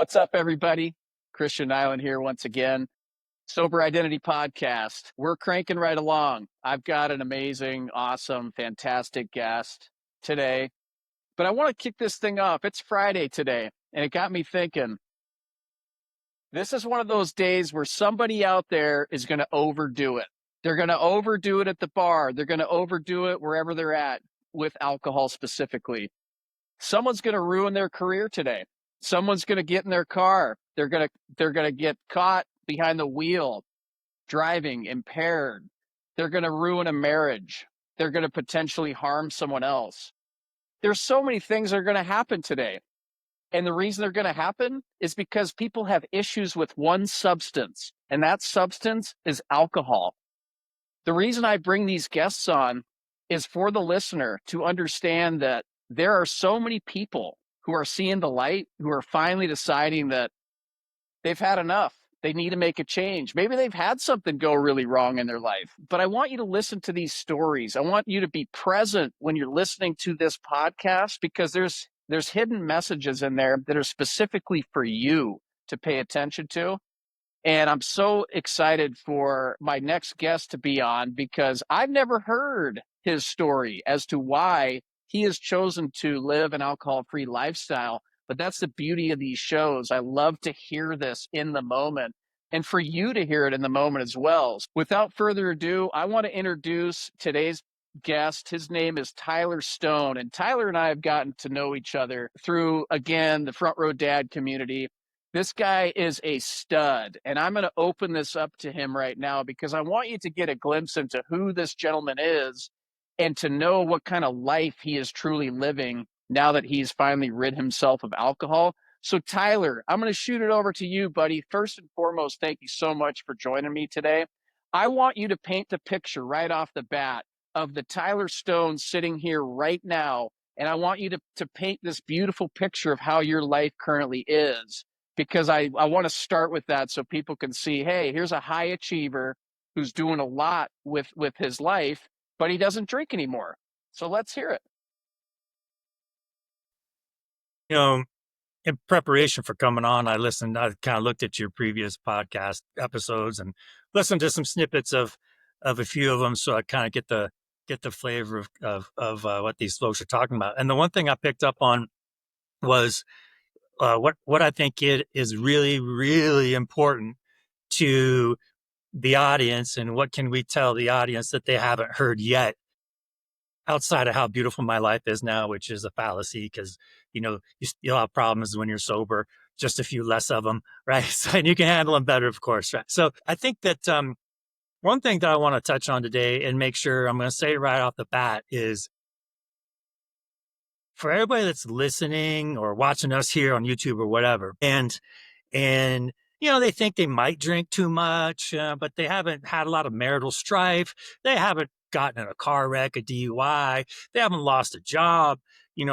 What's up, everybody? Christian Island here once again. Sober Identity Podcast. We're cranking right along. I've got an amazing, awesome, fantastic guest today, but I want to kick this thing off. It's Friday today, and it got me thinking. This is one of those days where somebody out there is going to overdo it. They're going to overdo it at the bar. They're going to overdo it wherever they're at with alcohol specifically. Someone's going to ruin their career today. Someone's going to get in their car. They're going to get caught behind the wheel, driving impaired. They're going to ruin a marriage. They're going to potentially harm someone else. There's so many things that are going to happen today. And the reason they're going to happen is because people have issues with one substance, and that substance is alcohol. The reason I bring these guests on is for the listener to understand that there are so many people who are seeing the light, who are finally deciding that they've had enough. They need to make a change. Maybe they've had something go really wrong in their life, but I want you to listen to these stories. I want you to be present when you're listening to this podcast because there's hidden messages in there that are specifically for you to pay attention to. And I'm so excited for my next guest to be on because I've never heard his story as to why he has chosen to live an alcohol-free lifestyle. But that's the beauty of these shows. I love to hear this in the moment and for you to hear it in the moment as well. Without further ado, I want to introduce today's guest. His name is Tyler Stone. And Tyler and I have gotten to know each other through, again, the Front Row Dad community. This guy is a stud, and I'm going to open this up to him right now because I want you to get a glimpse into who this gentleman is and to know what kind of life he is truly living now that he's finally rid himself of alcohol. So, Tyler, I'm going to shoot it over to you, buddy. First and foremost, thank you so much for joining me today. I want you to paint the picture right off the bat of the Tyler Stone sitting here right now, and I want you to paint this beautiful picture of how your life currently is because I want to start with that so people can see, hey, here's a high achiever who's doing a lot with his life, but he doesn't drink anymore. So let's hear it. In preparation for coming on, I kind of looked at your previous podcast episodes and listened to some snippets of a few of them. So I kind of get the flavor of what these folks are talking about. And the one thing I picked up on was what I think it is really, really important to the audience, and what can we tell the audience that they haven't heard yet, outside of how beautiful my life is now, which is a fallacy because, you'll have problems when you're sober, just a few less of them, right? So, and you can handle them better, of course, right? So I think that one thing that I want to touch on today and make sure I'm going to say right off the bat is, for everybody that's listening or watching us here on YouTube or whatever, and they think they might drink too much, but they haven't had a lot of marital strife. They haven't gotten in a car wreck, a DUI. They haven't lost a job. They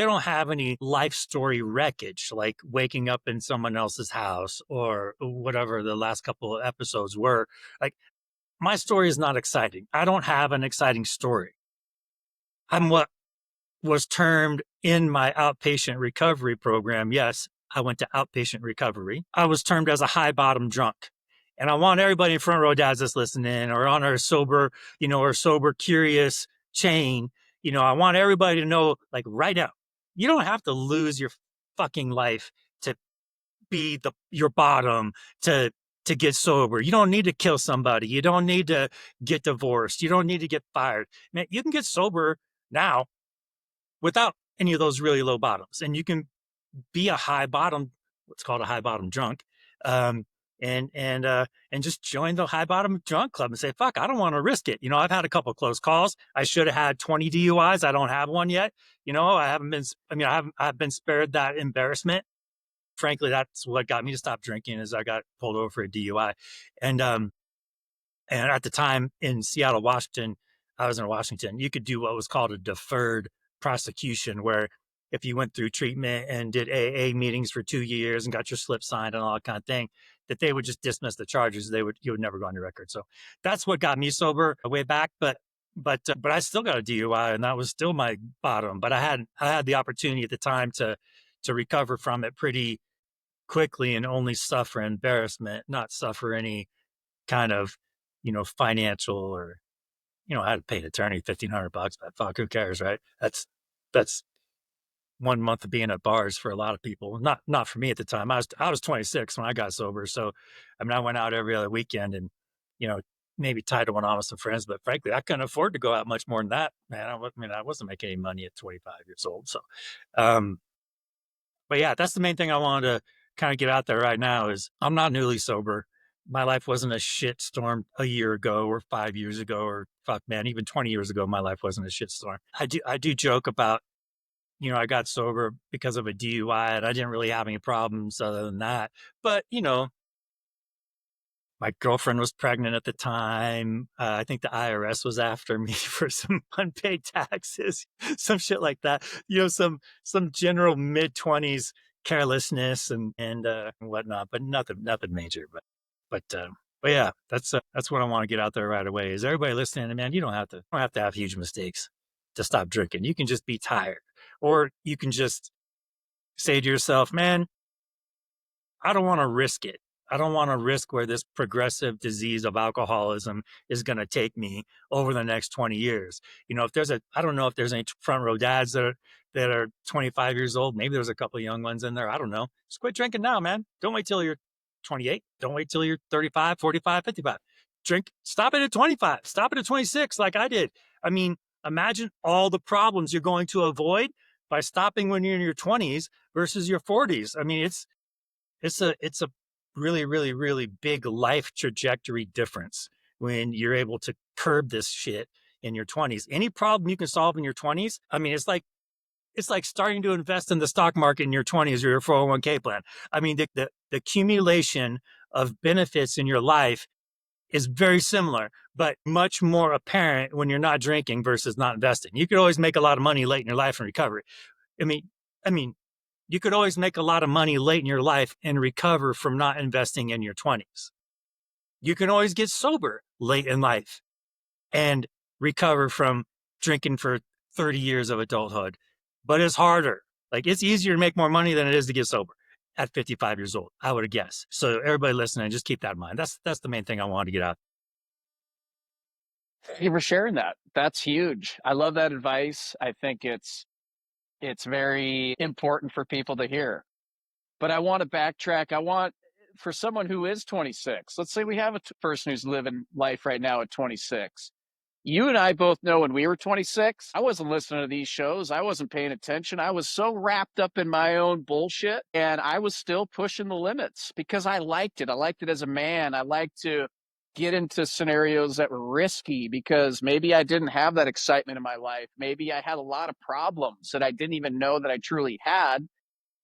don't have any life story wreckage, like waking up in someone else's house or whatever the last couple of episodes were. Like, my story is not exciting. I don't have an exciting story. I'm what was termed in my outpatient recovery program. Yes, I went to outpatient recovery. I was termed as a high bottom drunk. And I want everybody in Front Row Dads that's listening or on our sober, or sober curious chain, I want everybody to know, like, right now, you don't have to lose your fucking life to be your bottom, to get sober. You don't need to kill somebody. You don't need to get divorced. You don't need to get fired. Man, you can get sober now without any of those really low bottoms. And you can be a high bottom, what's called a high bottom drunk, and just join the high bottom drunk club and say, fuck, I don't want to risk it. I've had a couple of close calls. I should have had 20 DUIs. I don't have one yet. I've been spared that embarrassment. Frankly, that's what got me to stop drinking, is I got pulled over for a DUI. And at the time in Seattle, Washington, I was in Washington, you could do what was called a deferred prosecution, where if you went through treatment and did AA meetings for 2 years and got your slip signed and all that kind of thing, that they would just dismiss the charges. You would never go on your record. So that's what got me sober way back. But I still got a DUI, and that was still my bottom. But I had the opportunity at the time to recover from it pretty quickly and only suffer embarrassment, not suffer any kind of, financial or, I had to pay an attorney $1,500, but fuck, who cares, right? That's 1 month of being at bars for a lot of people. Not for me at the time. I was 26 when I got sober. So I mean I went out every other weekend and, you know, maybe tied to one on with some friends, but frankly, I couldn't afford to go out much more than that, man. I wasn't making any money at 25 years old. So um, but yeah, that's the main thing I wanted to kind of get out there right now is I'm not newly sober. My life wasn't a shit storm a year ago or 5 years ago or fuck man, even 20 years ago, my life wasn't a shit storm. I do joke about, I got sober because of a DUI and I didn't really have any problems other than that. But, my girlfriend was pregnant at the time. I think the IRS was after me for some unpaid taxes, some shit like that. Some general mid-20s carelessness and whatnot, but nothing major. But yeah, that's what I want to get out there right away. Is everybody listening? And man, you don't have to have huge mistakes to stop drinking. You can just be tired, or you can just say to yourself, man, I don't want to risk it. I don't want to risk where this progressive disease of alcoholism is going to take me over the next 20 years. I don't know if there's any front row dads that are 25 years old. Maybe there's a couple of young ones in there. I don't know. Just quit drinking now, man. Don't wait till you're 28. Don't wait till you're 35, 45, 55. Drink, stop it at 25. Stop it at 26 like I did. I mean, imagine all the problems you're going to avoid by stopping when you're in your 20s versus your 40s. I mean, it's a really, really, really big life trajectory difference when you're able to curb this shit in your 20s. Any problem you can solve in your 20s, I mean, it's like starting to invest in the stock market in your 20s or your 401k plan. I mean, the accumulation of benefits in your life is very similar, but much more apparent when you're not drinking versus not investing. You could always make a lot of money late in your life in recovery. I mean, I mean, you could always make a lot of money late in your life and recover from not investing in your 20s. You can always get sober late in life and recover from drinking for 30 years of adulthood, but it's harder. Like it's easier to make more money than it is to get sober at 55 years old, I would guess. So everybody listening, just keep that in mind. That's the main thing I wanted to get out. Thank you for sharing that. That's huge. I love that advice. I think it's very important for people to hear. But I want to backtrack. I want for someone who is 26. Let's say we have a person who's living life right now at 26. You and I both know when we were 26, I wasn't listening to these shows. I wasn't paying attention. I was so wrapped up in my own bullshit and I was still pushing the limits because I liked it. I liked it as a man. I liked to get into scenarios that were risky because maybe I didn't have that excitement in my life. Maybe I had a lot of problems that I didn't even know that I truly had,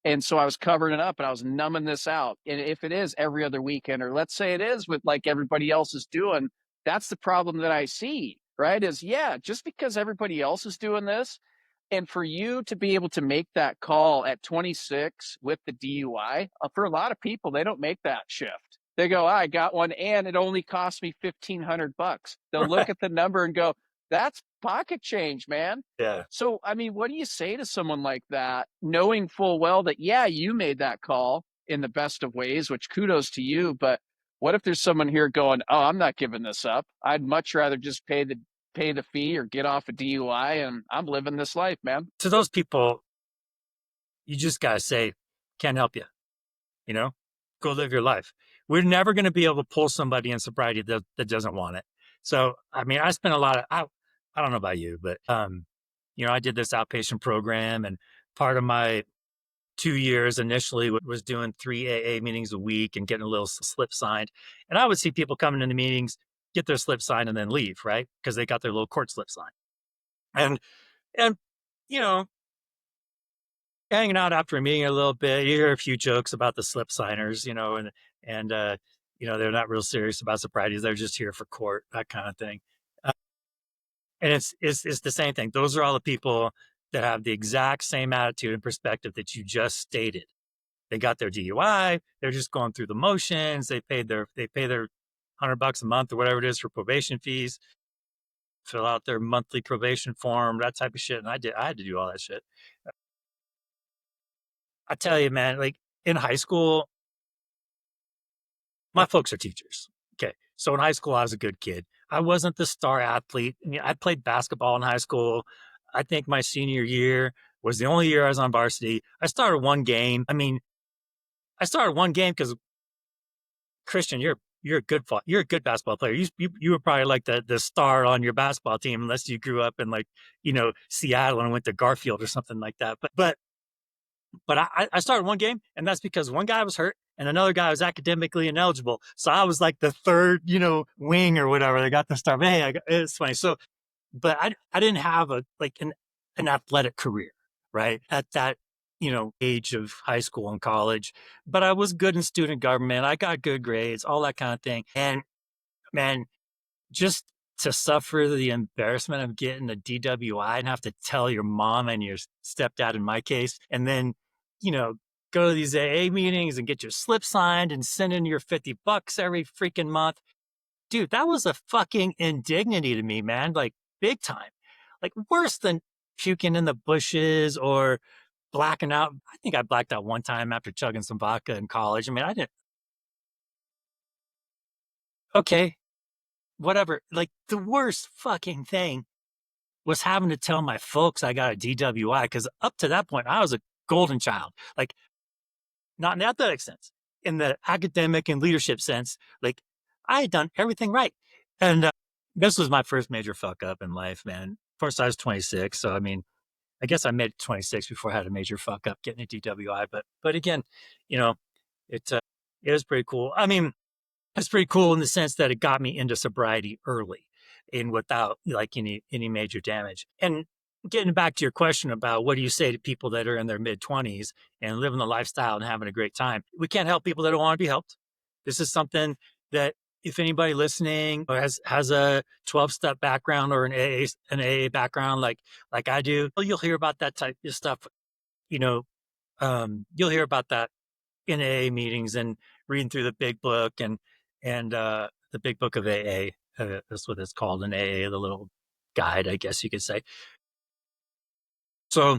and so I was covering it up and I was numbing this out. And if it is every other weekend, or let's say it is with like everybody else is doing, that's the problem that I see, right? Is yeah, just because everybody else is doing this, and for you to be able to make that call at 26 with the DUI, for a lot of people, they don't make that shift. They go, I got one and it only cost me $1,500. They'll look Right. at the number and go, that's pocket change, man. Yeah. So, I mean, what do you say to someone like that, knowing full well that, yeah, you made that call in the best of ways, which kudos to you. But what if there's someone here going, oh, I'm not giving this up. I'd much rather just pay the fee or get off a DUI and I'm living this life, man. To those people, you just got to say, can't help you, you know, go live your life. We're never going to be able to pull somebody in sobriety that doesn't want it. So, I mean, I spent I don't know about you, but, I did this outpatient program and part of my 2 years initially was doing 3 AA meetings a week and getting a little slip signed. And I would see people coming into meetings, get their slip signed and then leave, right? Because they got their little court slip signed. And, you know, hanging out after a meeting a little bit, you hear a few jokes about the slip signers, and they're not real serious about sobriety. They're just here for court, that kind of thing. Uh, and it's the same thing. Those are all the people that have the exact same attitude and perspective that you just stated. They got their DUI. They're just going through the motions. They pay their $100 a month or whatever it is for probation fees. Fill out their monthly probation form, that type of shit. And I had to do all that shit. I tell you, man, like in high school, My folks are teachers. Okay. So in high school, I was a good kid. I wasn't the star athlete. I mean, I played basketball in high school. I think my senior year was the only year I was on varsity. I started one game. I mean, I started one game because Christian, you're a good basketball player. You were probably like the star on your basketball team, unless you grew up in like Seattle and went to Garfield or something like that. But I started one game, and that's because one guy was hurt and another guy was academically ineligible. So I was like the third, wing or whatever. They got the star. But hey, it's funny. So, but I didn't have an athletic career, right? At that, age of high school and college. But I was good in student government. I got good grades, all that kind of thing. And man, just to suffer the embarrassment of getting a DWI and have to tell your mom and your stepdad in my case, and then, you know, go to these AA meetings and get your slip signed and send in your $50 every freaking month. Dude, that was a fucking indignity to me, man. Like big time. Like worse than puking in the bushes or blacking out. I think I blacked out one time after chugging some vodka in college. I mean, I didn't, okay, whatever. Like the worst fucking thing was having to tell my folks I got a DWI because up to that point, I was a golden child. Like, not in the athletic sense, in the academic and leadership sense. Like, I had done everything right. And this was my first major fuck up in life, man. Of course, I was 26. So, I mean, I guess I made 26 before I had a major fuck up getting a DWI. But again, you know, it was pretty cool. I mean, it's pretty cool in the sense that it got me into sobriety early and without like any major damage. And getting back to your question about what do you say to people that are in their mid 20s and living the lifestyle and having a great time, we can't help people that don't want to be helped. This is something that if anybody listening has a 12-step background or an AA background like I do, you'll hear about that type of stuff. You know, you'll hear about that in AA meetings and reading through the big book and the big book of AA. That's what it's called in AA, the little guide, I guess you could say. So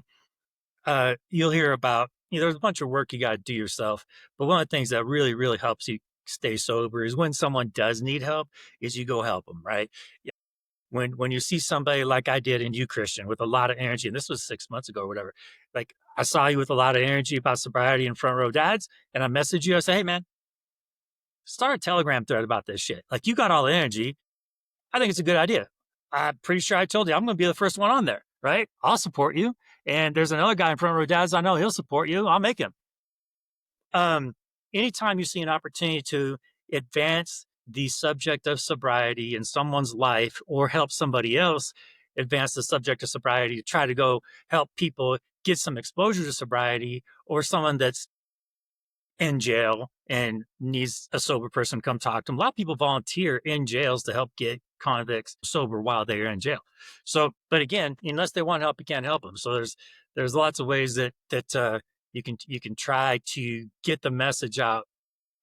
you'll hear about there's a bunch of work you got to do yourself, but one of the things that really really helps you stay sober is when someone does need help, is you go help them, right? When you see somebody like I did in you, Christian, with a lot of energy, and this was 6 months ago or whatever, like I saw you with a lot of energy about sobriety and front row dads, and I messaged you. I said, hey man, start a Telegram thread about this shit. Like you got all the energy. I think it's a good idea. I'm pretty sure I told you I'm going to be the first one on there, right? I'll support you. And there's another guy in front row dads I know he'll support you. I'll make him. Um, Anytime you see an opportunity to advance the subject of sobriety in someone's life or help somebody else advance the subject of sobriety to try to go help people get some exposure to sobriety, or someone that's in jail and needs a sober person to come talk to them. A lot of people volunteer in jails to help get convicts sober while they're in jail. So, but again, unless they want help, you can't help them. So there's lots of ways that you can try to get the message out,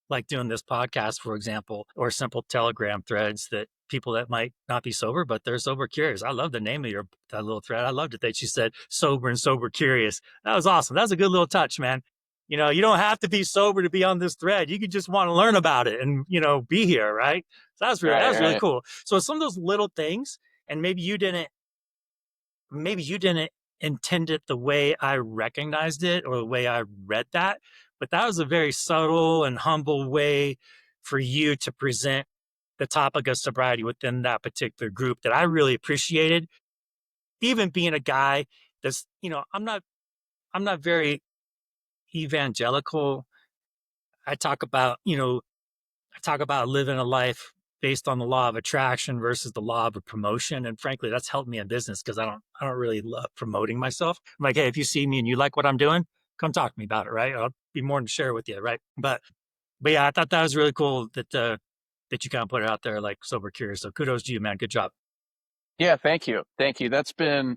like doing this podcast, for example, or simple Telegram threads that people that might not be sober, but they're sober curious. I love the name of that little thread. I loved it that you said sober and sober curious. That was awesome. That was a good little touch, man. You don't have to be sober to be on this thread. You could just want to learn about it and, be here, right? So that Right, was really right. cool. So some of those little things, and maybe you didn't intend it the way I recognized it or the way I read that, but that was a very subtle and humble way for you to present the topic of sobriety within that particular group that I really appreciated. Even being a guy that's, I'm not very evangelical. I talk about, I talk about living a life based on the law of attraction versus the law of promotion. And frankly, that's helped me in business because I don't really love promoting myself. I'm like, hey, if you see me and you like what I'm doing, come talk to me about it, right? I'll be more than share with you, right? But yeah, I thought that was really cool that you kind of put it out there like sober curious. So kudos to you, man. Good job. Yeah, thank you. Thank you. That's been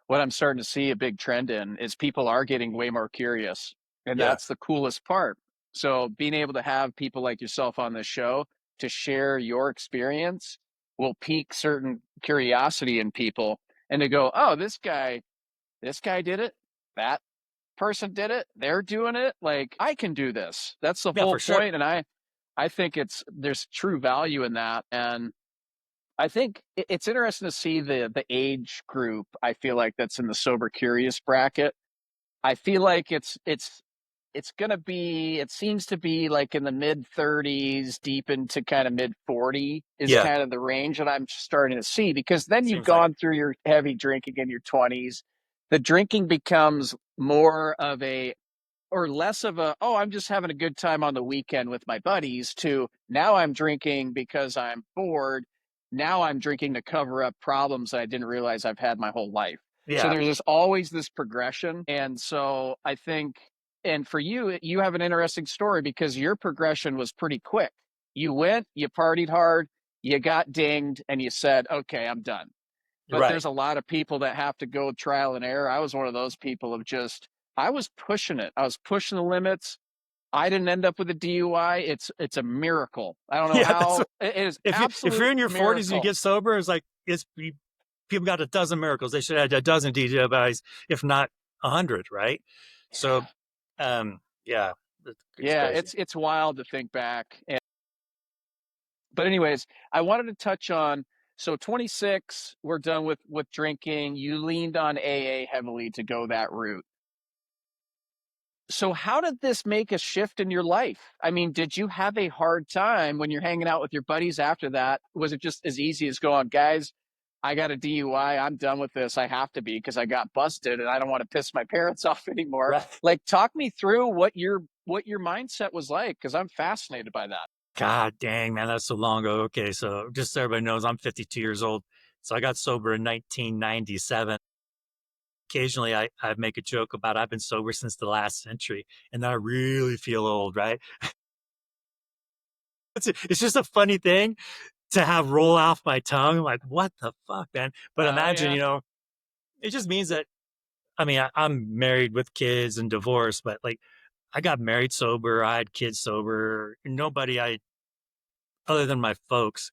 what I'm starting to see a big trend in is people are getting way more curious. And Yeah, that's the coolest part. So being able to have people like yourself on this show to share your experience will pique certain curiosity in people and to go, oh, this guy did it. That person did it. They're doing it. Like I can do this. That's the yeah, whole for sure. point. And I think there's true value in that. And I think it's interesting to see the age group. I feel like that's in the sober curious bracket. I feel like it's gonna be, it seems to be like in the mid 30s, deep into kind of mid 40 is Yeah, kind of the range that I'm starting to see, because then you've seems like it. gone through your heavy drinking in your 20s. The drinking becomes more of a, or less of a, oh, I'm just having a good time on the weekend with my buddies, to now I'm drinking because I'm bored. Now I'm drinking to cover up problems that I didn't realize I've had my whole life. So Yeah, there's just always this progression. And so I think, and for you, you have an interesting story because your progression was pretty quick. You went, you partied hard, you got dinged, and you said, okay, I'm done. But right. there's a lot of people that have to go trial and error. I was one of those people of just, I was pushing it. I was pushing the limits. I didn't end up with a DUI. It's a miracle. I don't know Yeah, that's how. what, It is if you're absolute in your 40s and you miracle. get sober, it's like people got a dozen miracles. They should have a dozen DUIs, if not 100, right? So, yeah, it's Yeah, crazy. it's wild to think back. But anyways, I wanted to touch on, so 26, we're done with drinking. You leaned on AA heavily to go that route. So how did this make a shift in your life? I mean, did you have a hard time when you're hanging out with your buddies after that? Was it just as easy as going, guys, I got a DUI, I'm done with this. I have to be because I got busted and I don't want to piss my parents off anymore. Right. Like, talk me through what your mindset was like, because I'm fascinated by that. God dang, man, that's so long ago. Okay, so just so everybody knows, I'm 52 years old. So I got sober in 1997. Occasionally, I make a joke about I've been sober since the last century, and I really feel old, right? It's just a funny thing to have roll off my tongue. I'm like, what the fuck, man? But imagine, Yeah, it just means that, I mean, I'm married with kids and divorced, but like I got married sober, I had kids sober. Nobody other than my folks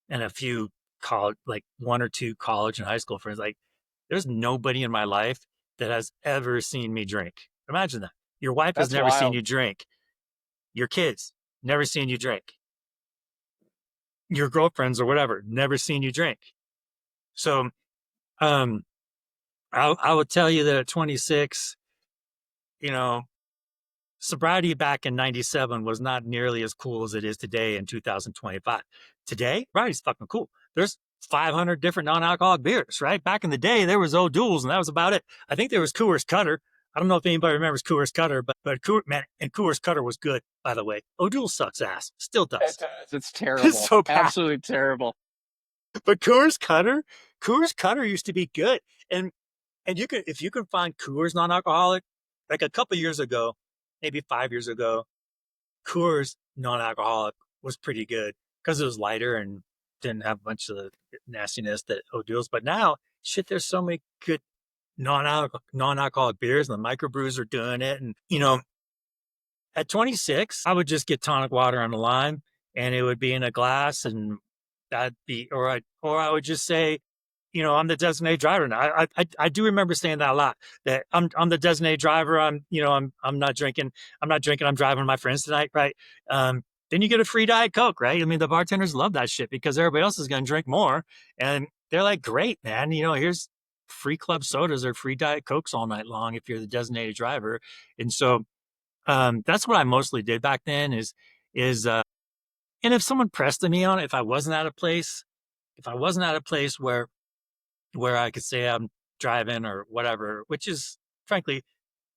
and a few college, like one or two college and high school friends, like there's nobody in my life that has ever seen me drink. Imagine that. Your wife has that's never seen wild. you drink. Your kids never seen you drink. Your girlfriends or whatever never seen you drink. So, um, I would tell you that at 26, you know, sobriety back in 97 was not nearly as cool as it is today in 2025. Today, sobriety's fucking cool. There's 500 different non-alcoholic beers, right? Back in the day, there was O'Doul's and that was about it. I think there was Coors Cutter. I don't know if anybody remembers Coors Cutter, but man, and Coors Cutter was good, by the way. O'Doul sucks ass, still It does. does. It's It's terrible. so bad. Absolutely terrible. But Coors Cutter used to be good. And you can, if you can find Coors non-alcoholic, like a couple years ago, maybe 5 years ago, Coors non-alcoholic was pretty good because it was lighter and didn't have a bunch of the nastiness that O'Doul's. But now, shit, there's so many good non-alcoholic beers, and the microbrews are doing it. And at 26, I would just get tonic water on the lime, and it would be in a glass, and that'd be, or I would just say, I'm the designated driver now. I do remember saying that a lot. That I'm the designated driver. I'm not drinking. I'm not drinking. I'm driving with my friends tonight, right? Then you get a free Diet Coke, right? I mean, the bartenders love that shit because everybody else is going to drink more, and they're like, "Great, man! Here's free club sodas or free Diet Cokes all night long if you're the designated driver." And so that's what I mostly did back then. And if someone pressed me on it, if I wasn't at a place where I could say I'm driving or whatever, which is frankly,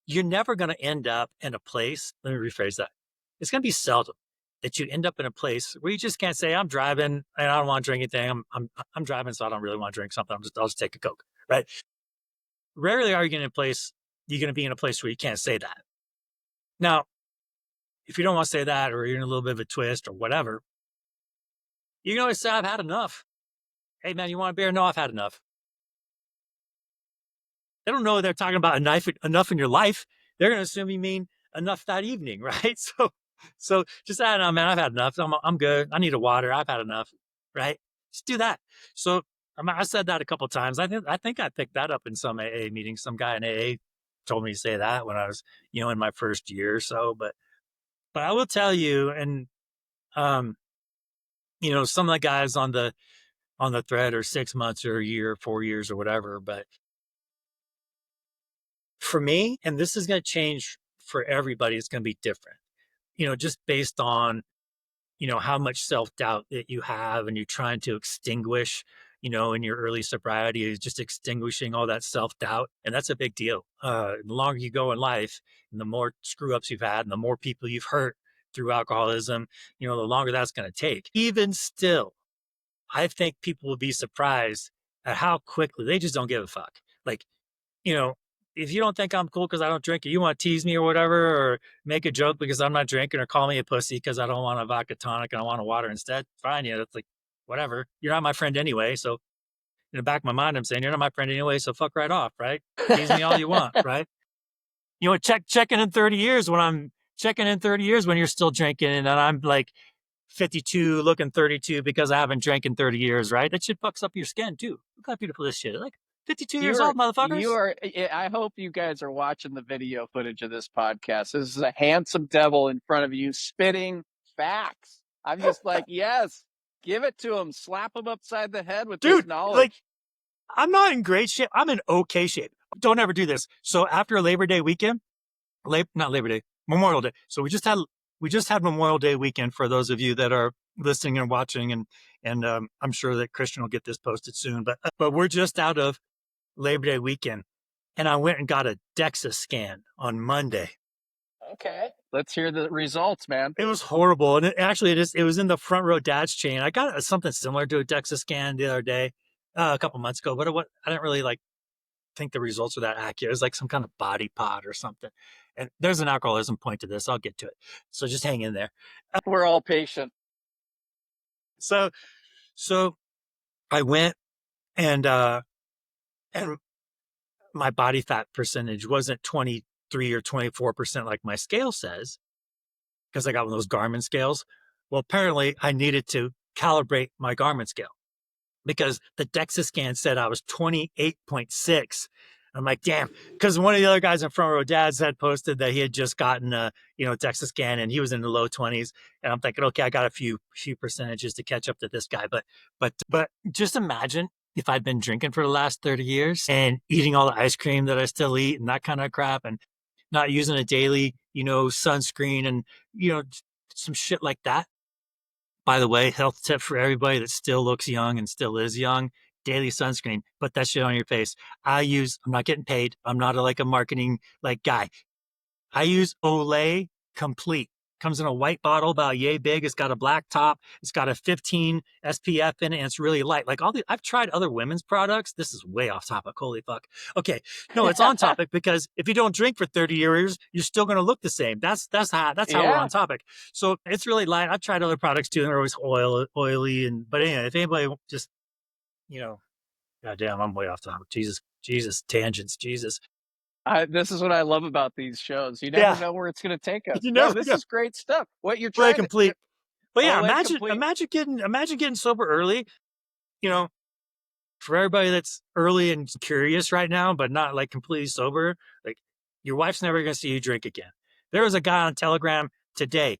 you're never going to end up in a place. Let me rephrase that. It's going to be seldom that you end up in a place where you just can't say I'm driving and I don't want to drink anything. I'm driving, so I don't really want to drink something. I'll just take a Coke, right? Rarely are you going to place. You're going to be in a place where you can't say that. Now, if you don't want to say that, or you're in a little bit of a twist or whatever, you can always say I've had enough. Hey man, you want a beer? No, I've had enough. They don't know they're talking about enough in your life. They're going to assume you mean enough that evening, right? So just add on, man. I've had enough. I'm good. I need a water. I've had enough, right? Just do that. So I said that a couple of times. I think I picked that up in some AA meetings. Some guy in AA told me to say that when I was, in my first year or so. But I will tell you, and Um, some of the guys on the thread are 6 months or a year, 4 years or whatever. But for me, and this is going to change for everybody, it's going to be different. Just based on how much self-doubt that you have and you're trying to extinguish in your early sobriety is just extinguishing all that self-doubt, and that's a big deal. The longer you go in life and the more screw ups you've had and the more people you've hurt through alcoholism, the longer that's going to take. Even still, I think people will be surprised at how quickly they just don't give a fuck. Like, you know, if you don't think I'm cool because I don't drink, or you want to tease me or whatever, or make a joke because I'm not drinking, or call me a pussy because I don't want a vodka tonic and I want a water instead, fine. That's like, whatever. You're not my friend anyway. So in the back of my mind, I'm saying, you're not my friend anyway. So fuck right off, right? Tease me all you want, right? Checking in 30 years when I'm checking in 30 years when you're still drinking and I'm like 52 looking 32 because I haven't drank in 30 years, right? That shit fucks up your skin too. Look how beautiful this shit is. Like 52 years You're old, you motherfuckers. are I hope you guys are watching the video footage of this podcast. This is a handsome devil in front of you spitting facts. I'm just like, yes, give it to him. Slap him upside the head with this Dude, like, knowledge. I'm not in great shape. I'm in okay shape. Don't ever do this. So after Labor Day weekend, not Labor Day, Memorial Day. So we just had Memorial Day weekend for those of you that are listening and watching, and I'm sure that Christian will get this posted soon. But we're just out of Labor Day weekend, and I went and got a DEXA scan on Monday. Okay. Let's hear the results, man. It was horrible, and it was in the front row dad's chain. I got something similar to a DEXA scan the other day, a couple months ago, but I didn't really like think the results were that accurate. It was like some kind of body pod or something. And there's an alcoholism point to this. I'll get to it. So just hang in there. We're all patient. So so I went and my body fat percentage wasn't 23 or 24% like my scale says, because I got one of those Garmin scales. Well, apparently I needed to calibrate my Garmin scale because the DEXA scan said I was 28.6. I'm like, damn, because one of the other guys in front row dads had posted that he had just gotten a DEXA scan and he was in the low 20s, and I'm thinking, okay, I got a few percentages to catch up to this guy, but just imagine if I'd been drinking for the last 30 years and eating all the ice cream that I still eat and that kind of crap, and not using a daily sunscreen and some shit like that. By the way, health tip for everybody that still looks young and still is young: daily sunscreen. Put that shit on your face. I'm not getting paid. I'm not like a marketing like guy. I use Olay Complete. Comes in a white bottle about yay big. It's got a black top. It's got a 15 SPF in it, and it's really light. Like I've tried other women's products. This is way off topic. Holy fuck. Okay, no, it's on topic because if you don't drink for 30 years, you're still going to look the same. That's how we're Yeah. on topic. So it's really light. I've tried other products too, and they're always oily. But anyway, if anybody just you know, goddamn, I'm way off topic. Jesus, tangents, Jesus. This is what I love about these shows. You never Yeah, know where it's going to take us. you No, never this know. is great stuff. What you're Olay trying to Complete. But yeah, Olay imagine complete. imagine getting sober early. You know, for everybody that's early and curious right now, but not like completely sober, like your wife's never gonna see you drink again. There was a guy on Telegram today.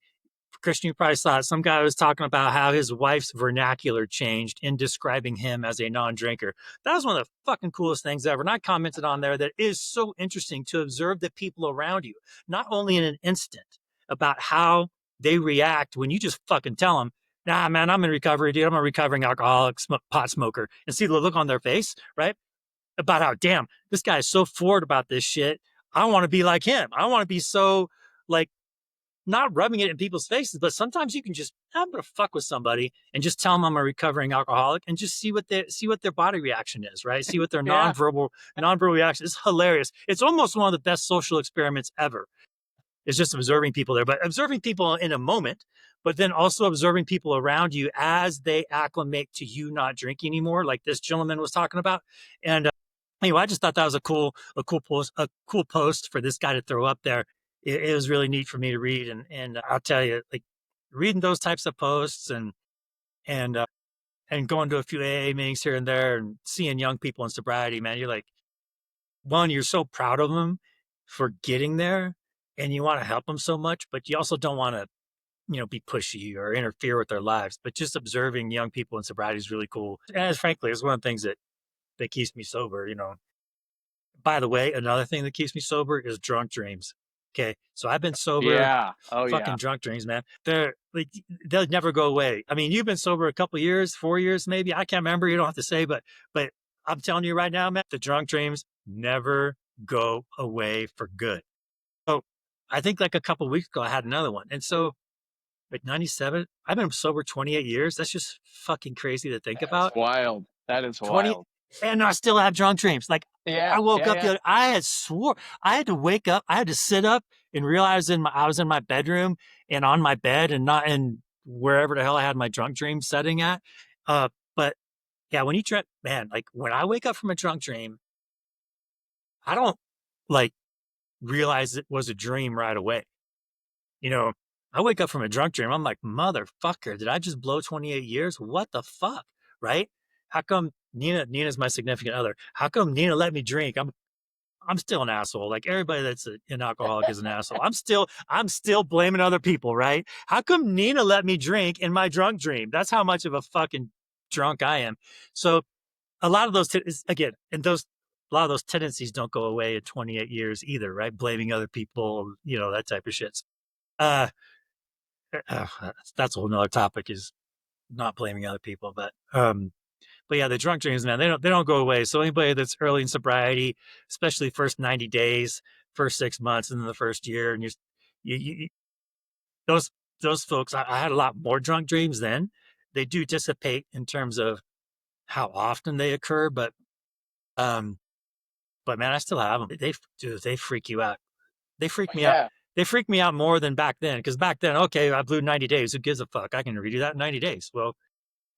Christian, you probably saw it. Some guy was talking about how his wife's vernacular changed in describing him as a non-drinker. That was one of the fucking coolest things ever. And I commented on there that it is so interesting to observe the people around you, not only in an instant, about how they react when you just fucking tell them, nah, man, I'm in recovery, dude. I'm a recovering alcoholic, pot smoker. And see the look on their face, right? About how, damn, this guy is so forward about this shit. I want to be like him. I want to be so like not rubbing it in people's faces, but sometimes you can just, I'm gonna fuck with somebody and just tell them I'm a recovering alcoholic and just see what their body reaction is, right? See what their Yeah. nonverbal reaction is. Hilarious. It's almost one of the best social experiments ever. It's just observing people there, but observing people in a moment, but then also observing people around you as they acclimate to you not drinking anymore, like this gentleman was talking about. And anyway, I just thought that was a cool post for this guy to throw up there. It was really neat for me to read, and I'll tell you, like reading those types of posts and and going to a few AA meetings here and there and seeing young people in sobriety, man, you're like, one, you're so proud of them for getting there, and you want to help them so much, but you also don't want to be pushy or interfere with their lives. But just observing young people in sobriety is really cool. And frankly, it's one of the things that keeps me sober. By the way, another thing that keeps me sober is drunk dreams. Okay. So I've been sober, Yeah. Oh fucking yeah. drunk dreams, man. They're like, they'll never go away. I mean, you've been sober a couple years, 4 years, maybe. I can't remember. You don't have to say, but I'm telling you right now, man, the drunk dreams never go away for good. So I think like a couple weeks ago, I had another one. And so at 97, I've been sober 28 years. That's just fucking crazy to think That's about. wild. That is 20, wild. and I still have drunk dreams. Like Yeah. I woke Yeah. up Yeah. I had swore I had to wake up, I had to sit up and realize I was in my bedroom and on my bed and not in wherever the hell I had my drunk dream setting at. But yeah, when you drink, man, like when I wake up from a drunk dream, I don't like realize it was a dream right away. You know, I wake up from a drunk dream. I'm like, motherfucker, did I just blow 28 years? What the fuck? Right? How come Nina's my significant other? How come Nina let me drink? I'm still an asshole. Like everybody that's an alcoholic is an asshole. I'm still blaming other people, right? How come Nina let me drink in my drunk dream? That's how much of a fucking drunk I am. So a lot of those, again, and a lot of those tendencies don't go away in 28 years either, right? Blaming other people, that type of shit. Uh, uh, that's a whole nother topic, is not blaming other people. But yeah, the drunk dreams, man, they don't go away. So anybody that's early in sobriety, especially first 90 days, first 6 months, and then the first year, and you those those folks, I had a lot more drunk dreams then. They do dissipate in terms of how often they occur, um, but man, I still have them. They freak you out. They freak Oh, me out. yeah. They freak me out more than back then. Because back then, okay, I blew 90 days. Who gives a fuck? I can redo that in 90 days. Well,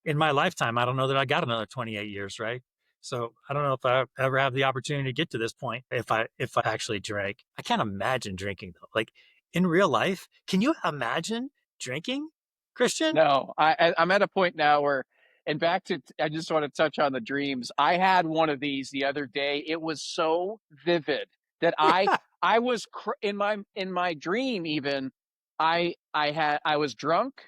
in my lifetime, I don't know that I got another 28 years, right? So I don't know if I ever have the opportunity to get to this point if I actually drank. I can't imagine drinking though. Like in real life, can you imagine drinking, Christian? No, I'm at a point now where, and back to, I just want to touch on the dreams. I had one of these the other day. It was so vivid that Yeah, I was in my dream even. I was drunk,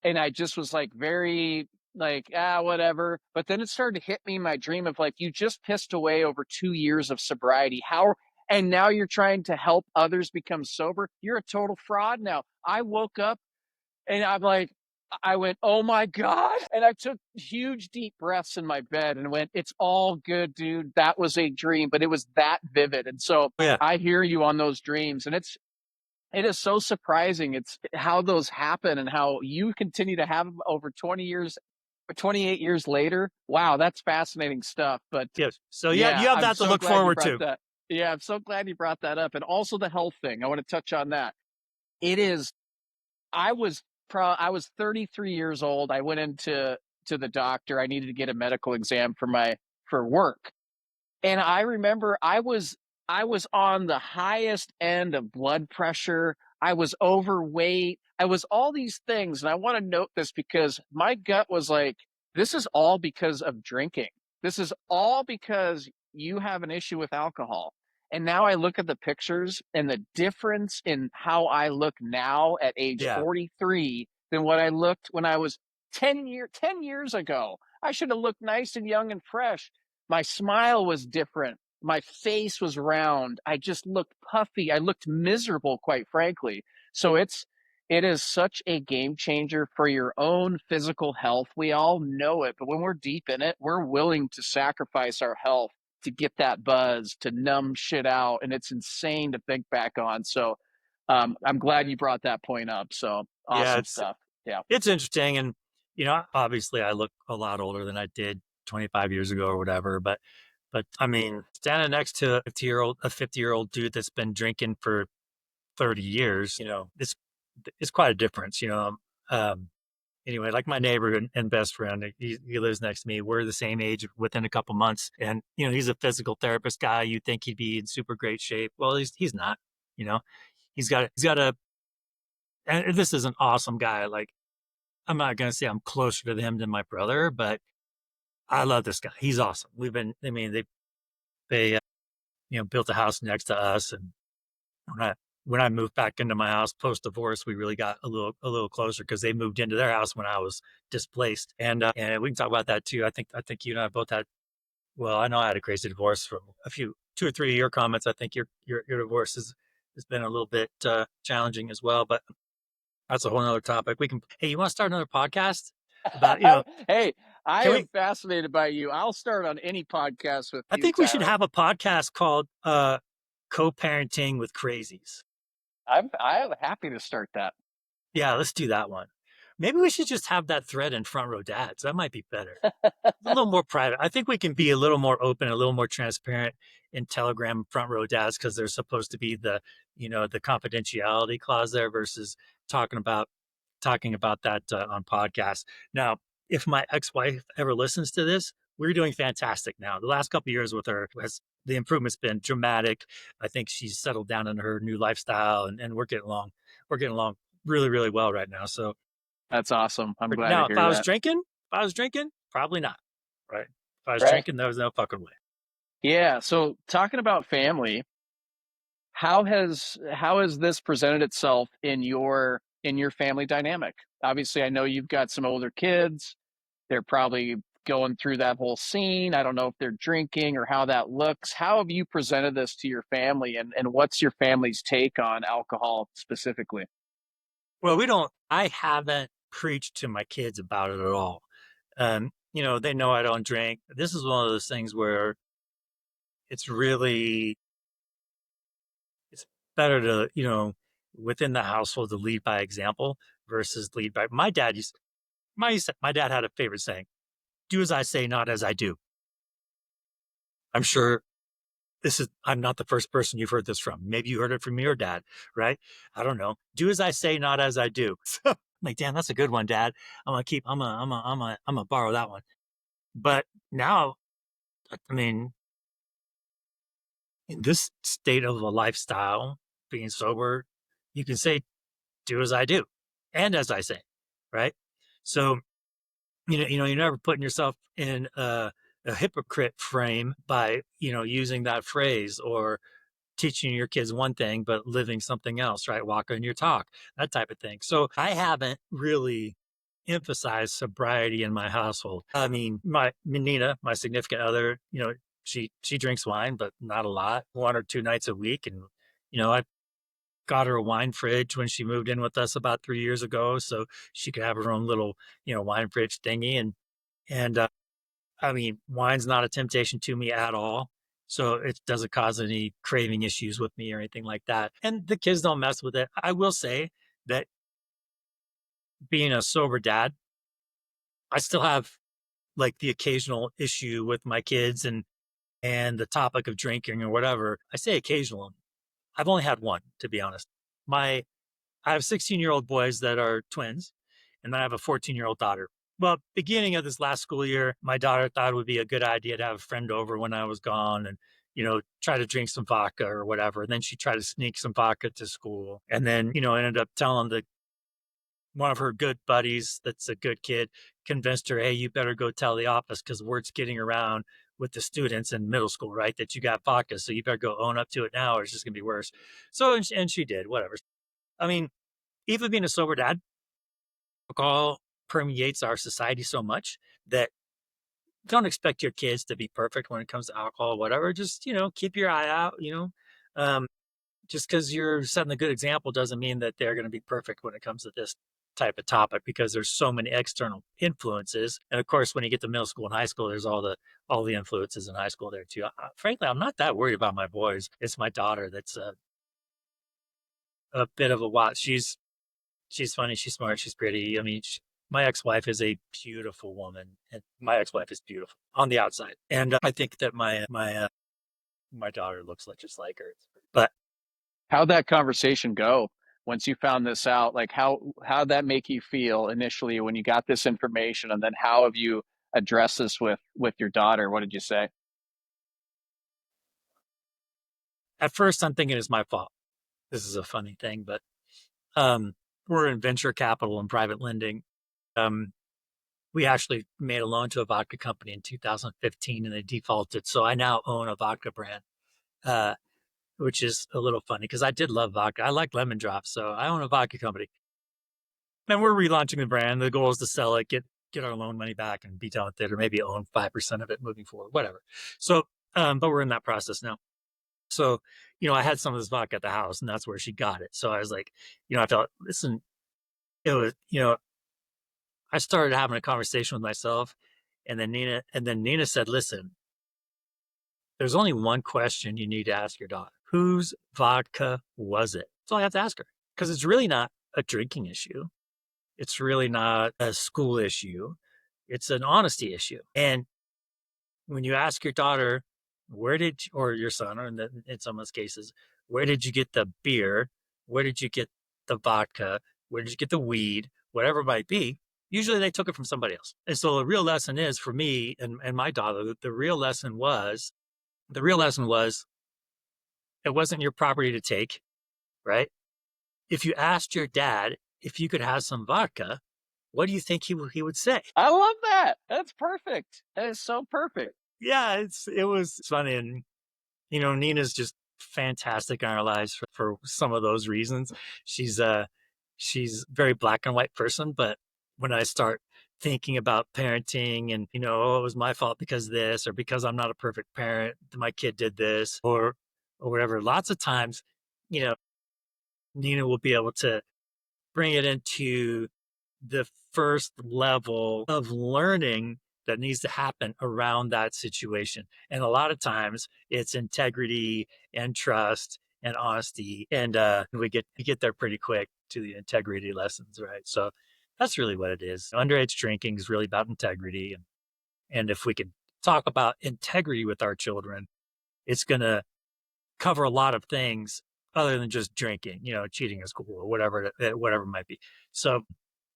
and I just was like very like whatever. But then it started to hit me in my dream of like, you just pissed away over 2 years of sobriety. How, and now you're trying to help others become sober. You're a total fraud now. I woke up and I'm like, I went, oh my God. And I took huge, deep breaths in my bed and went, it's all good, dude. That was a dream, but it was that vivid. And so yeah, I hear you on those dreams. And it is so surprising. It's how those happen and how you continue to have them over 20 years, 28 years later. Wow, that's fascinating stuff. But yes. So yeah, yeah, you have I'm that to so look glad you forward brought to. that. Yeah, I'm so glad you brought that up. And also the health thing. I want to touch on that. It is I was I was 33 years old. I went into to the doctor. I needed to get a medical exam for work. And I remember I was on the highest end of blood pressure. I was overweight. I was all these things. And I want to note this because my gut was like, this is all because of drinking. This is all because you have an issue with alcohol. And now I look at the pictures and the difference in how I look now at age Yeah, 43 than what I looked when I was 10 years ago. I should have looked nice and young and fresh. My smile was different. My face was round. I just looked puffy. I looked miserable, quite frankly. So it is such a game changer for your own physical health. We all know it, but when we're deep in it, we're willing to sacrifice our health to get that buzz, to numb shit out. And it's insane to think back on. So I'm glad you brought that point up. So yeah. awesome stuff. Yeah. It's interesting, and obviously, I look a lot older than I did 25 years ago or whatever. But I mean, standing next to a 50-year-old dude that's been drinking for 30 years, it's quite a difference. Um, anyway, like my neighbor and best friend, he lives next to me. We're the same age within a couple months, and he's a physical therapist guy. You think he'd be in super great shape? Well, he's not. You know, he's got a, and this is an awesome guy. Like I'm not gonna say I'm closer to him than my brother, but I love this guy. He's awesome. I mean, they built a house next to us, and when I moved back into my house post divorce, we really got a little closer because they moved into their house when I was displaced, and we can talk about that too. I think you and I both had. Well, I know I had a crazy divorce from a few 2 or 3 of your comments. I think your divorce has been a little bit challenging as well, but that's a whole other topic. We can. Hey, you want to start another podcast about Hey, I Can am we? fascinated by you. I'll start on any podcast with I you, think we should Tyler. have a podcast called "Co-parenting with Crazies." I'm happy to start that. Yeah, let's do that one. Maybe we should just have that thread in Front Row Dads. That might be better. A little more private. I think we can be a little more open, a little more transparent in Telegram Front Row Dads because there's supposed to be the confidentiality clause there versus talking about talking about that on podcasts. Now, if my ex-wife ever listens to this, we're doing fantastic now. The last couple of years with her has the improvement's been dramatic. I think she's settled down in her new lifestyle and we're getting along. We're getting along really, really well right now. So That's awesome. I'm glad to now, hear that. if I was drinking, probably not. Right. If I was Right. drinking, there was no fucking way. Yeah. So talking about family, how has this presented itself in your family dynamic? Obviously, I know you've got some older kids. They're probably going through that whole scene. I don't know if they're drinking or how that looks. How have you presented this to your family, and what's your family's take on alcohol specifically? Well, I haven't preached to my kids about it at all. They know I don't drink. This is one of those things where it's really, it's better to, within the household to lead by example versus lead by, my dad had a favorite saying, do as I say, not as I do. I'm sure I'm not the first person you've heard this from. Maybe you heard it from your dad, right? I don't know. Do as I say, not as I do. So I'm like, damn, that's a good one, Dad. I'm gonna borrow that one. But now, I mean, in this state of a lifestyle, being sober, you can say, do as I do and as I say, right? So, you're never putting yourself in a hypocrite frame by, using that phrase or teaching your kids one thing but living something else, right? Walking your talk, that type of thing. So I haven't really emphasized sobriety in my household. I mean, my Nina, my significant other, she drinks wine, but not a lot, 1 or 2 nights a week. And I got her a wine fridge when she moved in with us about 3 years ago, so she could have her own little wine fridge thingy. And I mean, wine's not a temptation to me at all. So it doesn't cause any craving issues with me or anything like that. And the kids don't mess with it. I will say that being a sober dad, I still have like the occasional issue with my kids and the topic of drinking or whatever. I say occasional. I've only had one, to be honest. My I have 16-year-old boys that are twins, and then I have a 14-year-old daughter. Well, beginning of this last school year, my daughter thought it would be a good idea to have a friend over when I was gone and, try to drink some vodka or whatever. And then she tried to sneak some vodka to school. And then, ended up telling one of her good buddies that's a good kid, convinced her, hey, you better go tell the office because word's getting around with the students in middle school, right? That you got vodka. So you better go own up to it now or it's just going to be worse. So, and she did, whatever. I mean, even being a sober dad, alcohol permeates our society so much that don't expect your kids to be perfect when it comes to alcohol, whatever. Just, keep your eye out, Um, just because you're setting a good example doesn't mean that they're going to be perfect when it comes to this type of topic because there's so many external influences. And of course, when you get to middle school and high school, there's all the influences in high school there too. Frankly, I'm not that worried about my boys. It's my daughter that's a bit of a watch. She's funny. She's smart. She's pretty. I mean, my ex-wife is a beautiful woman, and my ex-wife is beautiful on the outside. And I think that my daughter looks like just like her. But How'd that conversation go once you found this out? Like how'd that make you feel initially when you got this information, and then how have you addressed this with your daughter? What did you say? at first, I'm thinking it's my fault. This is a funny thing, but um, we're in venture capital and private lending. Um, we actually made a loan to a vodka company in 2015, and they defaulted. So I now own a vodka brand. Uh, which is a little funny because I did love vodka. I like lemon drops, so I own a vodka company, and we're relaunching the brand. The goal is to sell it, get our loan money back, and be done with it, or maybe own 5% of it moving forward, whatever. So, but we're in that process now. So, I had some of this vodka at the house, and that's where she got it. So I was like, I felt, listen, it was, I started having a conversation with myself, and then Nina said, listen, there's only one question you need to ask your daughter. Whose vodka was it? That's all I have to ask her. Because it's really not a drinking issue. It's really not a school issue. It's an honesty issue. And when you ask your daughter, or your son, or in some of those cases, where did you get the beer? Where did you get the vodka? Where did you get the weed? Whatever it might be, usually they took it from somebody else. And so the real lesson is for me and my daughter, the real lesson was it wasn't your property to take, right? If you asked your dad if you could have some vodka, what do you think he would say? I love that. That's perfect. That is so perfect. Yeah, it was funny, and Nina's just fantastic in our lives for some of those reasons. She's she's a very black and white person, but when I start thinking about parenting and oh, it was my fault because of this, or because I'm not a perfect parent, my kid did this, or whatever, lots of times, you know, Nina will be able to bring it into the first level of learning that needs to happen around that situation. And a lot of times it's integrity and trust and honesty. And we get there pretty quick to the integrity lessons, right? So that's really what it is. Underage drinking is really about integrity. And if we can talk about integrity with our children, it's going to cover a lot of things other than just drinking, cheating in school or whatever it might be. So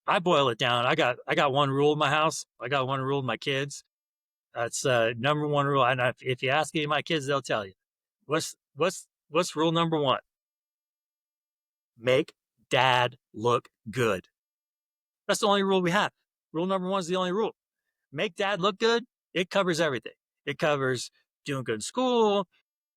I boil it down. I got one rule in my house. I got one rule with my kids. That's number one rule. And if you ask any of my kids, they'll tell you. What's rule number one? Make dad look good. That's the only rule we have. Rule number one is the only rule. Make dad look good. It covers everything. It covers doing good in school,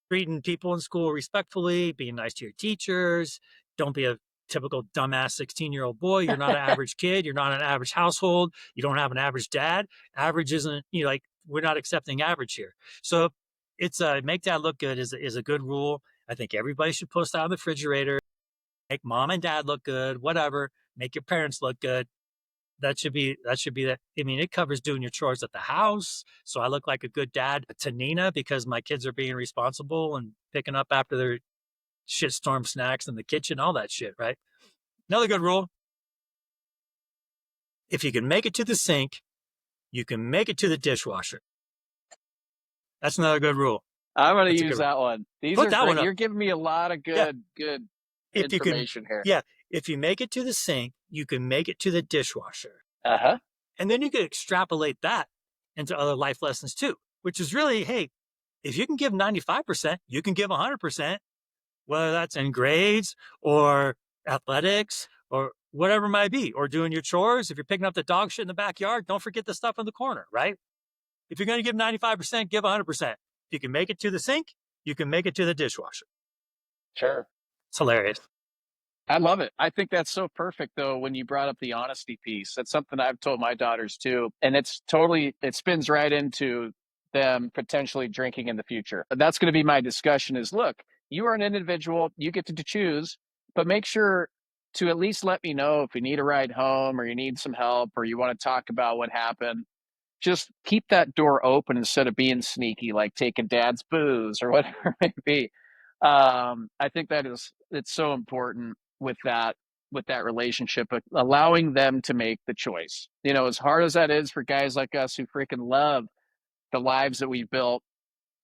treating people in school respectfully, being nice to your teachers. Don't be a typical dumbass 16-year-old boy. You're not an average kid. You're not an average household. You don't have an average dad. Average isn't, like, we're not accepting average here. So it's make dad look good is a good rule. I think everybody should post that on the refrigerator. Make mom and dad look good, whatever. Make your parents look good. That should be that. I mean, it covers doing your chores at the house. So I look like a good dad to Nina because my kids are being responsible and picking up after their shitstorm snacks in the kitchen, all that shit, right? Another good rule: if you can make it to the sink, you can make it to the dishwasher. That's another good rule. I'm going to That's a use good rule. that one. These Put are that one great. up. You're giving me a lot of Yeah. good If you can, information here. yeah. If you make it to the sink, you can make it to the dishwasher. Uh-huh. And then you can extrapolate that into other life lessons too, which is really, hey, if you can give 95%, you can give 100%, whether that's in grades or athletics or whatever it might be, or doing your chores. If you're picking up the dog shit in the backyard, don't forget the stuff in the corner, right? If you're going to give 95%, give 100%. If you can make it to the sink, you can make it to the dishwasher. Sure. It's hilarious. I love it. I think that's so perfect, though, when you brought up the honesty piece. That's something I've told my daughters too. And it spins right into them potentially drinking in the future. That's going to be my discussion is look, you are an individual, you get to choose, but make sure to at least let me know if you need a ride home or you need some help or you want to talk about what happened. Just keep that door open instead of being sneaky, like taking dad's booze or whatever it may be. I think it's so important with that relationship, but allowing them to make the choice. As hard as that is for guys like us who freaking love the lives that we've built,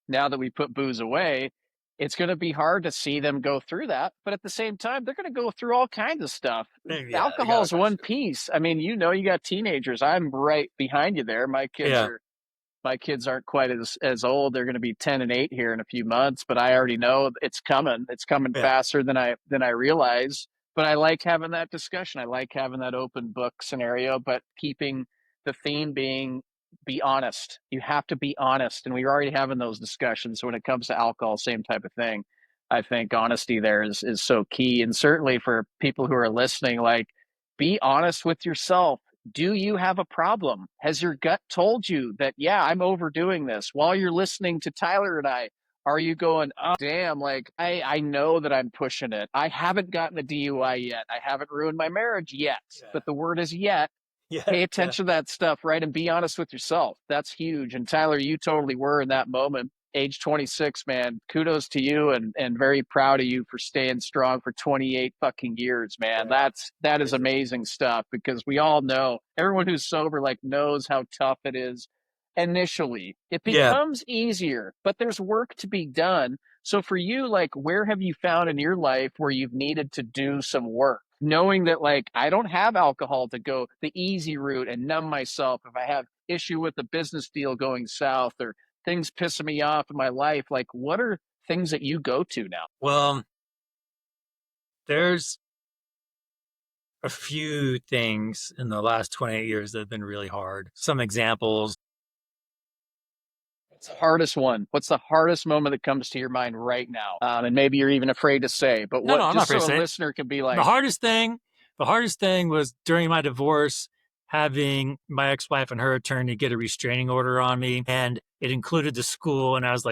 now that we put booze away, it's going to be hard to see them go through that. But at the same time, they're going to go through all kinds of stuff. Yeah, they got Alcohol all is kinds of one shit. piece. I mean, you got teenagers. I'm right behind you there. Yeah, My kids aren't quite as old. They're going to be 10 and 8 here in a few months, but I already know it's coming. It's coming yeah. faster than I realize. But I like having that discussion. I like having that open book scenario, but keeping the theme being be honest. You have to be honest. And we're already having those discussions. So when it comes to alcohol, same type of thing. I think honesty there is so key. And certainly for people who are listening, like be honest with yourself. Do you have a problem? Has your gut told you that, yeah, I'm overdoing this? While you're listening to Tyler and I, are you going, oh, damn, like I know that I'm pushing it. I haven't gotten a DUI yet. I haven't ruined my marriage yet. Yeah. But the word is yet. Yeah. Pay Yeah. attention to that stuff, right? And be honest with yourself. That's huge. And Tyler, you totally were in that moment. Age 26, man. Kudos to you and very proud of you for staying strong for 28 fucking years, man. Yeah. That is Appreciate it. amazing stuff because we all know everyone who's sober like knows how tough it is initially. It Yeah. becomes easier, but there's work to be done. So for you, like, where have you found in your life where you've needed to do some work? Knowing that, like, I don't have alcohol to go the easy route and numb myself if I have issue with a business deal going south or things pissing me off in my life. Like, what are things that you go to now? Well, there's a few things in the last 28 years that have been really hard. Some examples. What's the hardest one? What's the hardest moment that comes to your mind right now? And maybe you're even afraid to say, but No, no, what, I'm not just afraid to so a say it. listener can be The like, hardest thing, the hardest thing was during my divorce, having my ex-wife and her attorney get a restraining order on me. And it included the school. And I was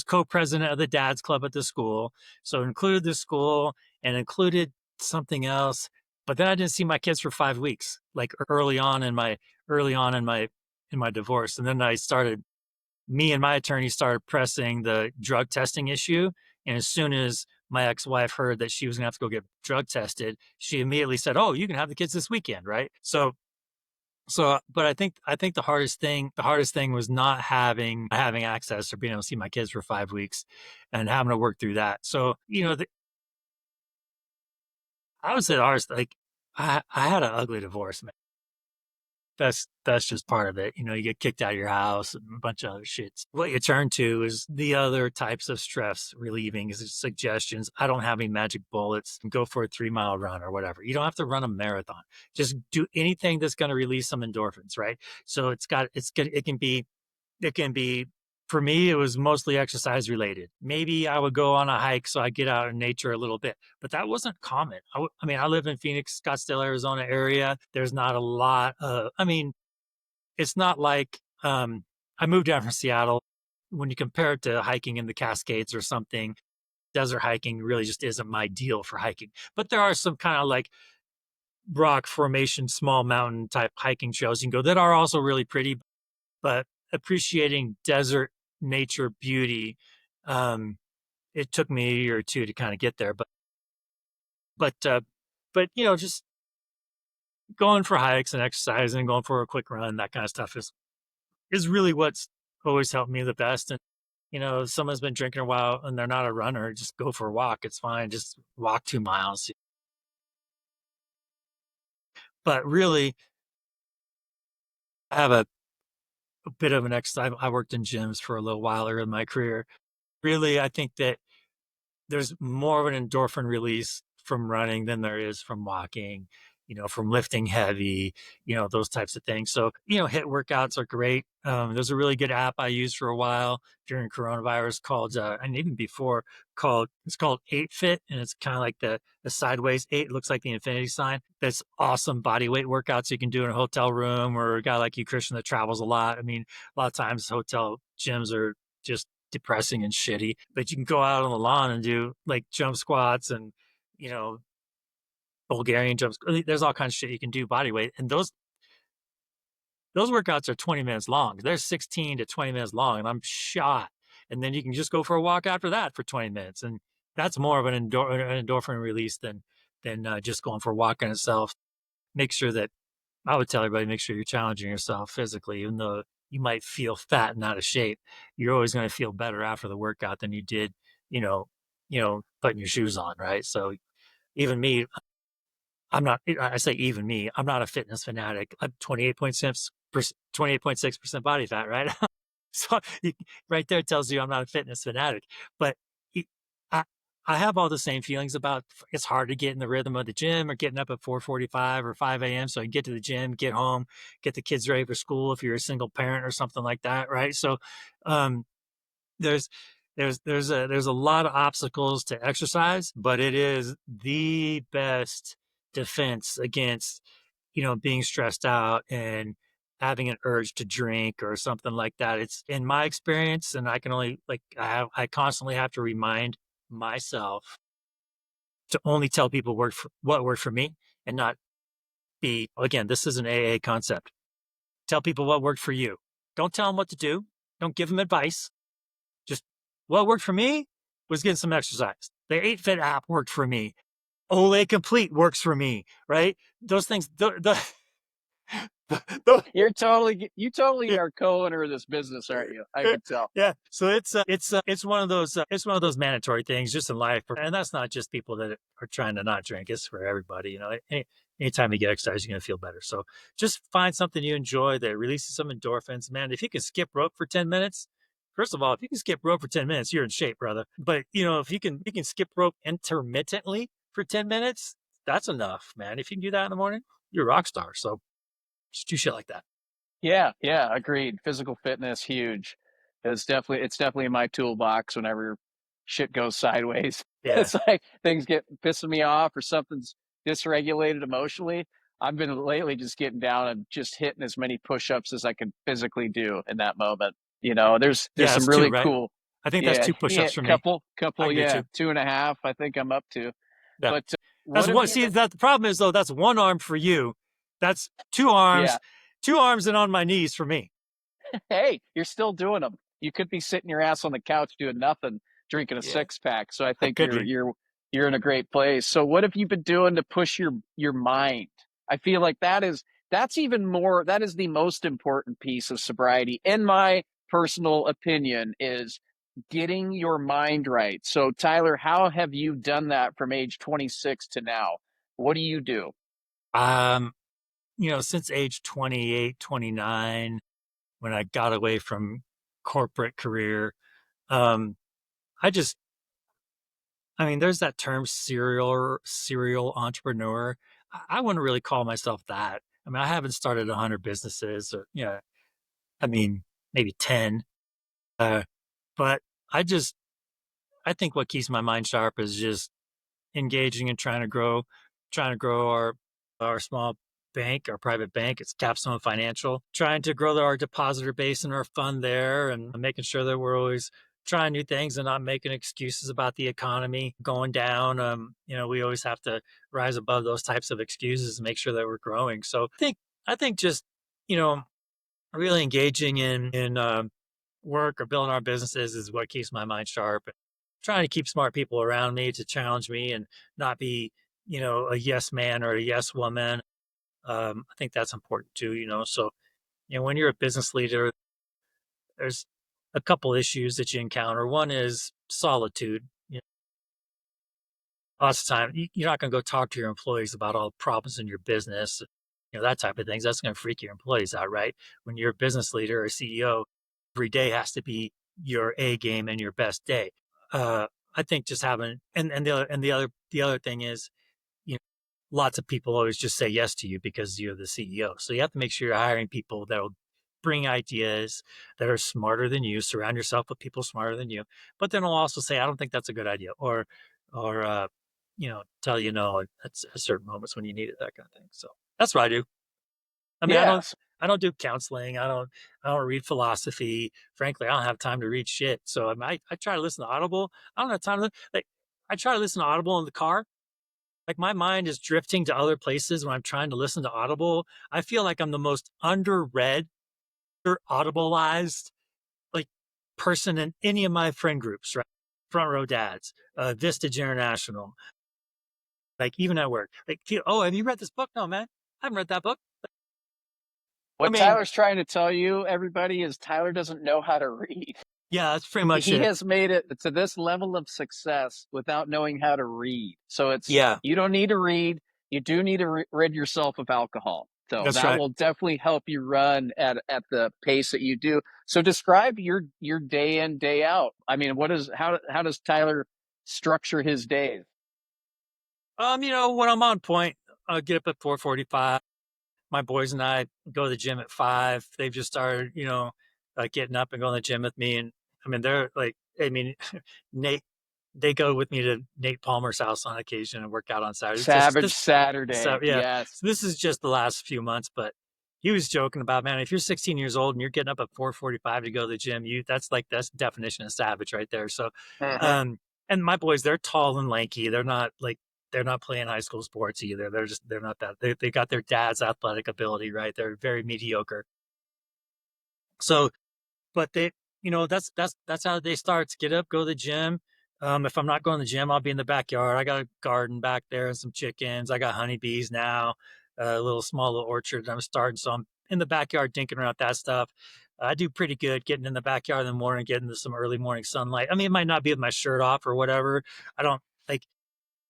co-president of the dad's club at the school. So it included the school and included something else. But then I didn't see my kids for 5 weeks, like early on in my divorce. And then me and my attorney started pressing the drug testing issue. And as soon as my ex-wife heard that she was gonna have to go get drug tested, she immediately said, "Oh, you can have the kids this weekend, right?" But I think the hardest thing was not having access or being able to see my kids for 5 weeks, and having to work through that. So I would say the hardest, like I had an ugly divorce, man. That's just part of it. You get kicked out of your house and a bunch of other shits. What you turn to is the other types of stress relieving suggestions. I don't have any magic bullets. Go for a 3 mile run or whatever. You don't have to run a marathon. Just do anything that's going to release some endorphins, right? So it can be for me, it was mostly exercise related. Maybe I would go on a hike so I get out in nature a little bit, but that wasn't common. I mean, I live in Phoenix, Scottsdale, Arizona area. There's not a lot of, I mean, it's not like I moved down from Seattle. When you compare it to hiking in the Cascades or something, desert hiking really just isn't my deal for hiking. But there are some kind of like rock formation, small mountain type hiking trails you can go that are also really pretty, but appreciating desert nature beauty, um, it took me a year or two to kind of get there. But but just going for hikes and exercising, going for a quick run, that kind of stuff is really what's always helped me the best. And if someone's been drinking a while and they're not a runner, just go for a walk. It's fine. Just walk 2 miles. But really, I have a bit of an exercise. I worked in gyms for a little while early in my career. Really, I think that there's more of an endorphin release from running than there is from walking, from lifting heavy, those types of things. So, hit workouts are great. There's a really good app I used for a while during coronavirus called, and even before, it's called 8Fit. And it's kind of like the sideways eight. It looks like the infinity sign. That's awesome body weight workouts you can do in a hotel room, or a guy like you, Christian, that travels a lot. I mean, a lot of times hotel gyms are just depressing and shitty, but you can go out on the lawn and do like jump squats and, you know, Bulgarian jumps. There's all kinds of shit you can do body weight. And those workouts are 20 minutes long. They're 16 to 20 minutes long and I'm shot. And then you can just go for a walk after that for 20 minutes. And that's more of an endorphin release than just going for a walk in itself. Make sure that I would tell everybody, make sure you're challenging yourself physically, even though you might feel fat and out of shape. You're always going to feel better after the workout than you did, you know, putting your shoes on, right? So even me, I'm not. I say even me. I'm not a fitness fanatic. I'm 28.6% body fat, right? So right there tells you I'm not a fitness fanatic. But I I have all the same feelings about it's hard to get in the rhythm of the gym or getting up at 4:45 or 5 a.m. so I can get to the gym, get home, get the kids ready for school if you're a single parent or something like that, right? So um, there's there's a lot of obstacles to exercise, but it is the best defense against, being stressed out and having an urge to drink or something like that. It's in my experience, and I can only like I constantly have to remind myself to only tell people what worked for me and not be, again, this is an AA concept. Tell people what worked for you. Don't tell them what to do. Don't give them advice. Just what worked for me was getting some exercise. The 8Fit app worked for me. Olay Complete works for me, right? Those things, the, You totally are co-owner of this business, aren't you? I can tell. yeah. So it's one of those mandatory things just in life, and that's not just people that are trying to not drink. It's for everybody. Anytime you get exercise, you're gonna feel better. So just find something you enjoy that releases some endorphins. Man, if you can skip rope for 10 minutes, first of all, if you can skip rope for 10 minutes, you're in shape, brother. But if you can skip rope intermittently for 10 minutes, that's enough, man. If you can do that in the morning, you're a rock star. So just do shit like that. Yeah, yeah, agreed. Physical fitness, huge. It's definitely in my toolbox whenever shit goes sideways. Yeah. It's like things get pissing me off or something's dysregulated emotionally. I've been lately just getting down and just hitting as many push-ups as I can physically do in that moment. There's Yeah, some it's two, really right? cool, I think that's yeah, two yeah, push-ups for me. I couple, can do yeah, two. 2.5, I think I'm up to. Yeah. But That's what have one. you See, been? that the problem is though, that's one arm for you. That's Yeah. two arms and on my knees for me. Hey, you're still doing them. You could be sitting your ass on the couch doing nothing, drinking a Yeah, six pack. So I I think could you're be. you're you're in a great place. So what have you been doing to push your mind? I feel like that's even more that is the most important piece of sobriety, in my personal opinion, is getting your mind right. So Tyler, how have you done that from age 26 to now? What do you do? Um, since age 28, 29, when I got away from corporate career, um, I just, I mean, there's that term serial entrepreneur. I wouldn't really call myself that. I mean, I haven't started 100 businesses or, I mean, maybe 10. Uh, but I just, I think what keeps my mind sharp is just engaging and trying to grow our small bank, our private bank. It's Capstone Financial. Trying to grow our depositor base and our fund there, and making sure that we're always trying new things and not making excuses about the economy going down. We always have to rise above those types of excuses and make sure that we're growing. So I think just you know really engaging in work or building our businesses is what keeps my mind sharp. And trying to keep smart people around me to challenge me and not be, a yes man or a yes woman. I think that's important too. So when you're a business leader, there's a couple issues that you encounter. One is solitude. Lots of time you're not going to go talk to your employees about all the problems in your business, that type of things. That's going to freak your employees out, right? When you're a business leader or CEO, every day has to be your A game and your best day. uh I think just having and the other thing is, you know lots of people always just say yes to you because you're the CEO. So you have to make sure you're hiring people that will bring ideas that are smarter than you. Surround yourself with people smarter than you. But then I'll also say, I don't think that's a good idea, or tell you no at certain moments when you need it, that kind of thing. So that's what I do. I mean, Yes. I don't do counseling. I don't read philosophy. Frankly, I don't have time to read shit. So I try to listen to Audible. I don't have time to like. I try to listen to Audible in the car. Like my mind is drifting to other places when I'm trying to listen to Audible. I feel like I'm the most underread, under audibleized like person in any of my friend groups, right? Front Row Dads, Vistage International, like even at work. Like, oh, have you read this book? No, man, I haven't read that book. I What mean, Tyler's trying to tell you, everybody, is Tyler doesn't know how to read. yeah, that's pretty much He it. has made it to this level of success without knowing how to read. So Yeah, you don't need to read. You do need to rid yourself of alcohol. So that's that right. will definitely help you run at the pace that you do. So describe your day in, day out. I mean, how does Tyler structure his days? When I'm on point, I'll get up at 4:45. My boys and I go to the gym at 5. They've just started, like getting up and going to the gym with me. And I mean, they're like I mean, Nate, they go with me to Nate Palmer's house on occasion and work out on Saturday. It's just Savage this, so Saturday. yeah. Yes. So this is just the last few months, but he was joking about, man, if you're 16 years old and you're getting up at 4:45 to go to the gym, that's the definition of savage right there. So, Mhm. um, and my boys, they're tall and lanky. They're not playing high school sports either. They're not that. They got their dad's athletic ability, right? They're very mediocre. So but they, that's how the day starts. Get up, go to the gym. If I'm not going to the gym, I'll be in the backyard. I got a garden back there and some chickens. I got honeybees now, a little small little orchard that I'm starting. So I'm in the backyard dinking around that stuff. I do pretty good getting in the backyard in the morning, getting to some early morning sunlight. I mean, it might not be with my shirt off or whatever. I don't like.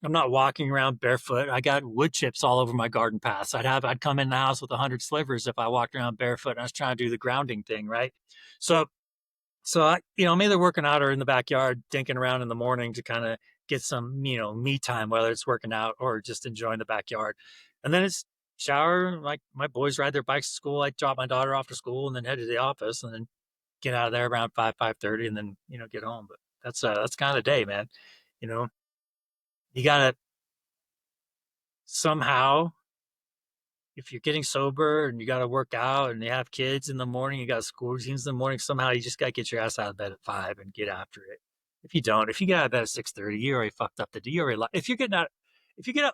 I'm not walking around barefoot. I got wood chips all over my garden paths. I'd come in the house with 100 slivers if I walked around barefoot and I was trying to do the grounding thing, right? So I'm either working out or in the backyard dinking around in the morning to kind of get some, me time, whether it's working out or just enjoying the backyard. And then it's shower. Like my boys ride their bikes to school. I drop my daughter off to school and then head to the office and then get out of there around 5:30 and then, get home. But that's kind of the day, man. You know, you gotta somehow, if you're getting sober and you got to work out and you have kids in the morning, you got school routines in the morning, somehow you just got to get your ass out of bed at 5 and get after it. If you get out of bed at 6:30, you already fucked up the day. You already, if you get up,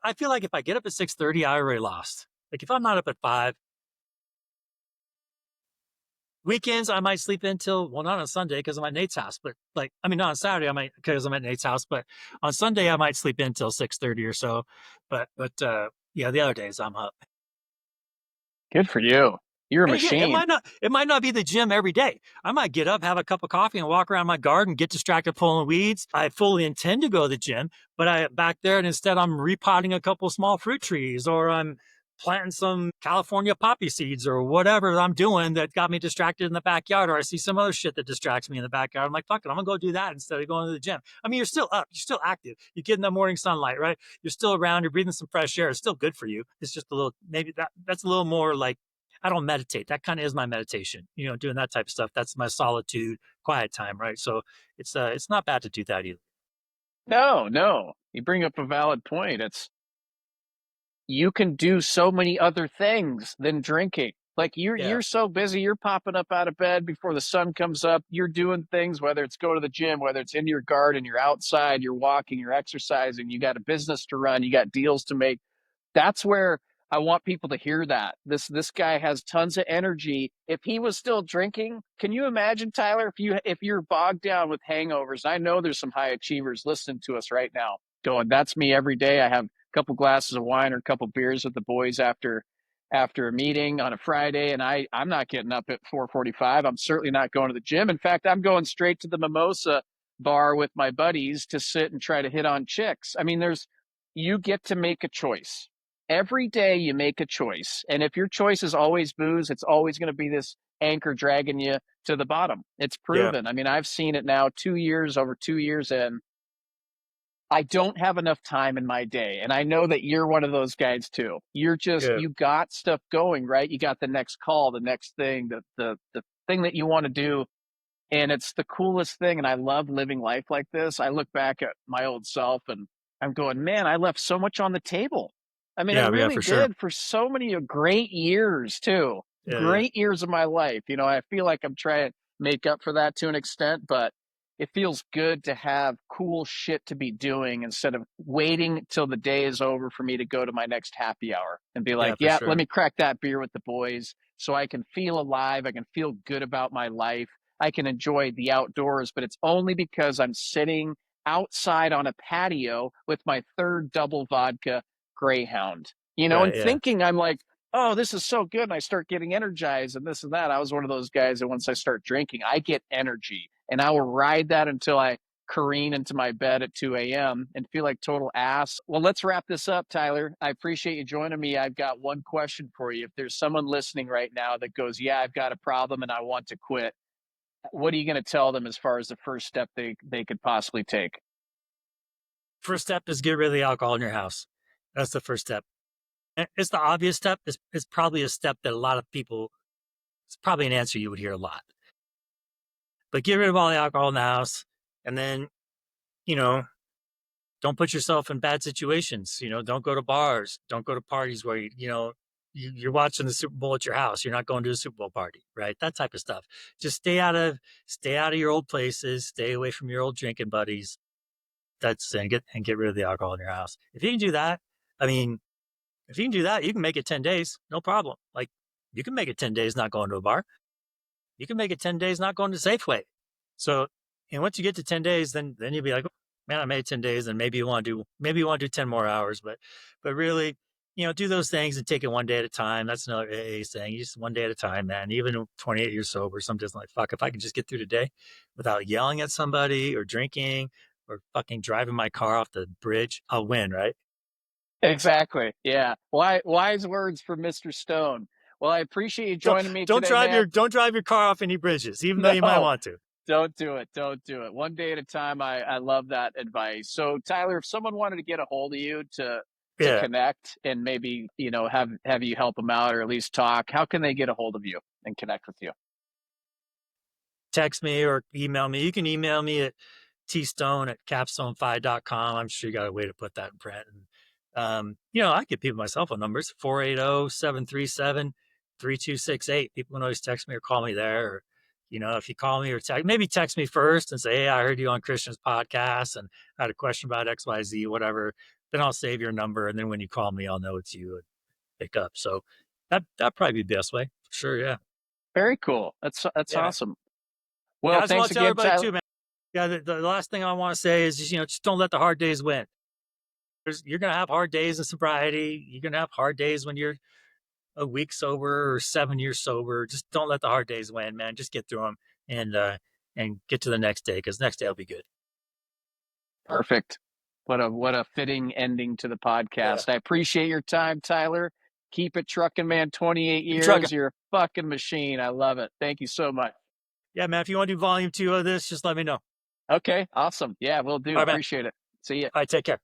I feel like if I get up at 6:30, I already lost. Like if I'm not up at 5, weekends, I might sleep until, well, not on Sunday because I'm at Nate's house, but not on Saturday, I might, because I'm at Nate's house, but on Sunday, I might sleep in until 6:30 or so. Yeah, the other days I'm up. Good for you. You're a And again, machine. it might not be the gym every day. I might get up, have a cup of coffee, and walk around my garden, get distracted pulling weeds. I fully intend to go to the gym, but I back there and instead I'm repotting a couple small fruit trees or I'm planting some California poppy seeds or whatever I'm doing that got me distracted in the backyard, or I see some other shit that distracts me in the backyard. I'm like, fuck it, I'm gonna go do that instead of going to the gym. I mean, you're still up, you're still active, you get in the morning sunlight, right? You're still around, you're breathing some fresh air. It's still good for you. It's just a little, maybe that's a little more like, I don't meditate. That kind of is my meditation. Doing that type of stuff. That's my solitude, quiet time, right? So it's not bad to do that either. No, no. You bring up a valid point. It's you can do so many other things than drinking. Like Yeah, you're so busy, you're popping up out of bed before the sun comes up. You're doing things, whether it's go to the gym, whether it's in your garden, you're outside, you're walking, you're exercising, you got a business to run, you got deals to make. That's where I want people to hear that. This guy has tons of energy. If he was still drinking, can you imagine, Tyler, if you're bogged down with hangovers? I know there's some high achievers listening to us right now going, that's me every day. I have a couple glasses of wine or a couple beers with the boys after a meeting on a Friday, and I'm not getting up at 4:45. I'm certainly not going to the gym. In fact, I'm going straight to the mimosa bar with my buddies to sit and try to hit on chicks. I mean, there's you get to make a choice every day. You make a choice, and if your choice is always booze, it's always going to be this anchor dragging you to the bottom. It's yeah, proven. I mean, I've seen it now 2 years, over 2 years in. I don't have enough time in my day. And I know that you're one of those guys too. yeah, You got stuff going, right? You got the next call, the next thing, the thing that you want to do, and it's the coolest thing. And I love living life like this. I look back at my old self and I'm going, man, I left so much on the table. I mean, I yeah, really for sure. did for so many great years too. Yeah, Great years of my life. I feel like I'm trying to make up for that to an extent, but it feels good to have cool shit to be doing instead of waiting till the day is over for me to go to my next happy hour and be yeah, like, for yeah, let sure. me crack that beer with the boys so I can feel alive. I can feel good about my life. I can enjoy the outdoors, but it's only because I'm sitting outside on a patio with my third double vodka Greyhound, and Right. Yeah, thinking I'm like, oh, this is so good. And I start getting energized and this and that. I was one of those guys that once I start drinking, I get energy and I will ride that until I careen into my bed at 2 a.m. and feel like total ass. Well, let's wrap this up, Tyler. I appreciate you joining me. I've got one question for you. If there's someone listening right now that goes, yeah, I've got a problem and I want to quit, what are you going to tell them as far as the first step they could possibly take? first step is get rid of the alcohol in your house. That's the first step. It's the obvious step. It's probably a step that a lot of people. It's probably an answer you would hear a lot. But get rid of all the alcohol in the house. And then, you know, don't put yourself in bad situations. Don't go to bars, don't go to parties where you're watching the Super Bowl at your house. You're not going to a Super Bowl party, right? That type of stuff. Just stay out of your old places. Stay away from your old drinking buddies. And get rid of the alcohol in your house. If you can do that, I mean, if you can do that, you can make it 10 days, no problem. Like you can make it 10 days not going to a bar. You can make it 10 days not going to Safeway. So, and once you get to 10 days, then you'll be like, man, I made 10 days, and maybe you want to do 10 more hours, but really, do those things and take it one day at a time. That's another AA saying, just one day at a time, man. Even 28 years sober, sometimes like, fuck, if I can just get through today without yelling at somebody or drinking or fucking driving my car off the bridge, I'll win, right? Exactly. Yeah. Wise words from Mr. Stone. Well, I appreciate you Don't joining me don't today, drive your man. don't drive your car off any bridges, even though you might No, want to. don't do it. Don't do it. One day at a time. I love that advice. So, Tyler, if someone wanted to get a hold of you to Yeah. connect and maybe, have you help them out or at least talk, how can they get a hold of you and connect with you? Text me or email me. You can email me at tstone@capstone5.com. I'm sure you got a way to put that in print. And, I give people my cell phone numbers, 480-737-3268. People can always text me or call me there. Or, if you call me or maybe text me first and say, hey, I heard you on Christian's podcast and I had a question about XYZ, whatever. Then I'll save your number. And then when you call me, I'll know it's you and pick up. So that'd probably be the best way. Sure. Yeah. Very cool. That's Yeah. awesome. And Well, I just thanks want to tell again, everybody Tyler. too, man. Yeah, the last thing I want to say is just don't let the hard days win. You're gonna have hard days in sobriety. You're gonna have hard days when you're a week sober or 7 years sober. Just don't let the hard days win, man. Just get through them and get to the next day because next day will be good. Perfect. What a fitting ending to the Yeah, podcast. I appreciate your time, Tyler. Keep it trucking, man. 28 keep it trucking. years. You're a fucking machine. I love it. Thank you so much. Yeah, man. If you want to do volume 2 of this, just let me know. Okay, awesome. Yeah, we'll do. All right, man. Appreciate it. See ya. All right, take care.